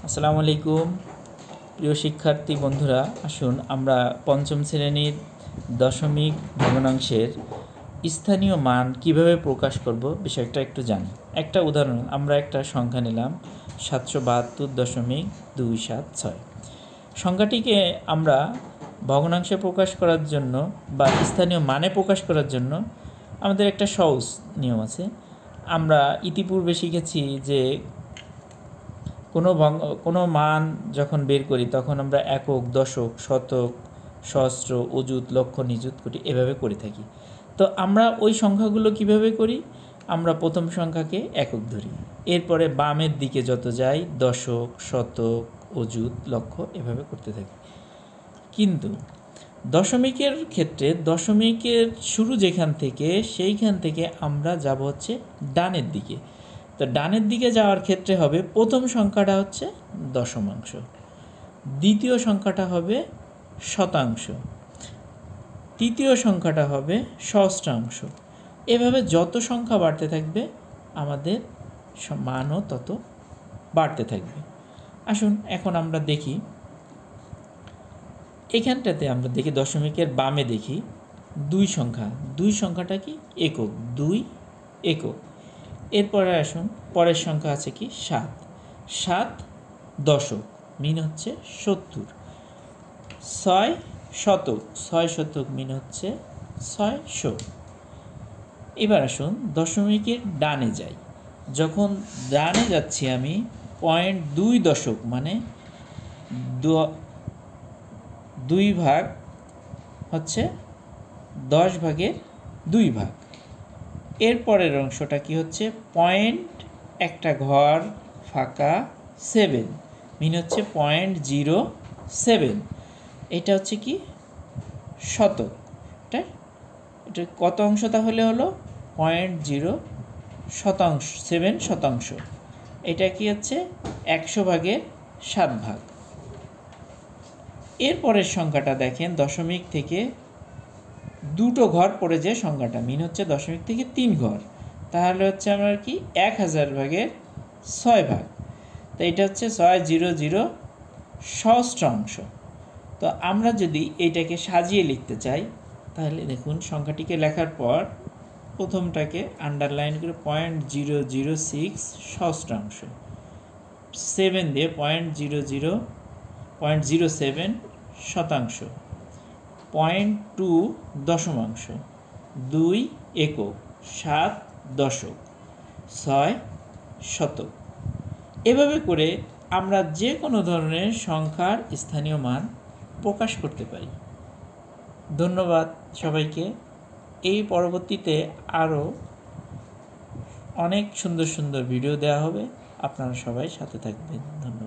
আসসালামু আলাইকুম প্রিয় শিক্ষার্থী বন্ধুরা, আসুন আমরা পঞ্চম শ্রেণীর দশমিক ভগ্নাংশের স্থানীয় মান কিভাবে প্রকাশ করব বিষয়টা একটু জানি। একটা উদাহরণ, আমরা একটা সংখ্যা নিলাম 772.276। সংখ্যাটিকে আমরা ভগ্নাংশে প্রকাশ করার জন্য বা স্থানীয় মানে প্রকাশ করার জন্য আমাদের একটা সহজ নিয়ম আছে। আমরা ইতিপূর্বে শিখেছি যে কোনো মান যখন বের করি তখন আমরা একক, দশক, শতক, সহস্র, অযুত, লক্ষ, নিযুত, কোটি এভাবে করে থাকি। তো আমরা ওই সংখ্যাগুলো কিভাবে করি? আমরা প্রথম সংখ্যাকে একক ধরি, এরপরে বামের দিকে যত যাই দশক, শতক, অযুত, লক্ষ এভাবে করতে থাকি। কিন্তু দশমিকের ক্ষেত্রে দশমিকের শুরু যেখান থেকে সেইখান থেকে আমরা যাব হচ্ছে ডানের দিকে। তো ডানের দিকে যাওয়ার ক্ষেত্রে হবে প্রথম সংখ্যাটা হচ্ছে দশমাংশ, দ্বিতীয় সংখ্যাটা হবে শতাংশ, তৃতীয় সংখ্যাটা হবে সহস্রাংশ। এভাবে যত সংখ্যা বাড়তে থাকবে আমাদের মানও তত বাড়তে থাকবে। আসুন এখন আমরা দেখি, এখানটাতে আমরা দেখি দশমিকের বামে দেখি দুই সংখ্যাটা কি একক, 2 একক। এরপরে আসুন পরের সংখ্যা আছে কি 7 দশক, মিন হচ্ছে 70। 6 শতক, মিন হচ্ছে 600। এবার আসুন দশমিকের ডানে যাই। যখন ডানে যাচ্ছি আমি 0.2 দশক মানে 2 ভাগ হচ্ছে 10 ভাগের 2 ভাগ। এরপরের অংশটা কি হচ্ছে পয়েন্ট, একটা ঘর ফাঁকা 7, মিন হচ্ছে 0.07। এটা হচ্ছে কি শতক। এটা কত অংশ তাহলে হলো 0.07 শতাংশ। এটা কি হচ্ছে 100 ভাগের 7 ভাগ। এরপরের সংখ্যাটা দেখেন দশমিক থেকে দুটো ঘর পড়ে যে সংখ্যাটা, মিন হচ্ছে দশমিক থেকে 3 ঘর, তাহলে হচ্ছে আমরা কি 1000 ভাগের 6 ভাগ। তো এটা হচ্ছে 600 সহস্রাংশ। তো আমরা যদি এইটাকে সাজিয়ে লিখতে চাই তাহলে দেখুন সংখ্যাটিকে লেখার পর প্রথমটাকে আন্ডারলাইন করে 0.006 সহস্রাংশ, 7 দিয়ে 0.07 শতাংশ, 0.2 দশমাংশ, 2 একক, 7 দশক, 6 শতক। এভাবে করে আমরা যে কোনো ধরনের সংখ্যার স্থানীয় মান প্রকাশ করতে পারি। ধন্যবাদ সবাইকে। এই পরবর্তীতে আরও অনেক সুন্দর সুন্দর ভিডিও দেওয়া হবে, আপনারা সবাই সাথে থাকবেন। ধন্যবাদ।